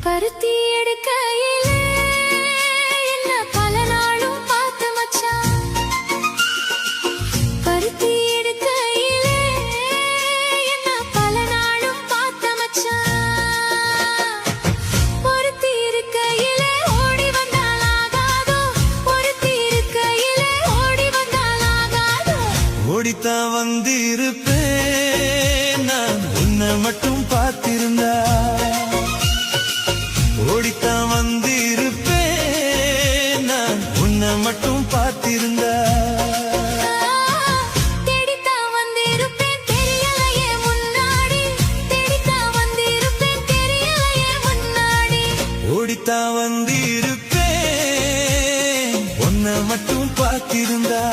பருத்தி எடுக்கையிலே என்ன பல நாளும் பார்த்து மச்சான். பருத்தி எடுக்கையிலே என்ன பல நாளும் பார்த்து மச்சான். பொருத்தி இருக்கையிலே ஓடி வந்தால் ஆகாதோ, பொருத்தி இருக்கையிலே ஓடி வந்தால் ஆகாதோ. ஓடித்தான் வந்திருப்பேன் நான் உன்னை மட்டும் பார்த்திருந்தா. ஓடித்தான் வந்திருப்பேன் நான் உன்னை மட்டும் பார்த்திருந்தா. தேடித்தான் வந்திருப்பேன் தெரியலையே முன்னாடி, தேடித்தான் வந்திருப்பேன் தெரியலையே முன்னாடி. ஓடித்தான் வந்திருப்பேன் உன்னை மட்டும் பார்த்திருந்தா.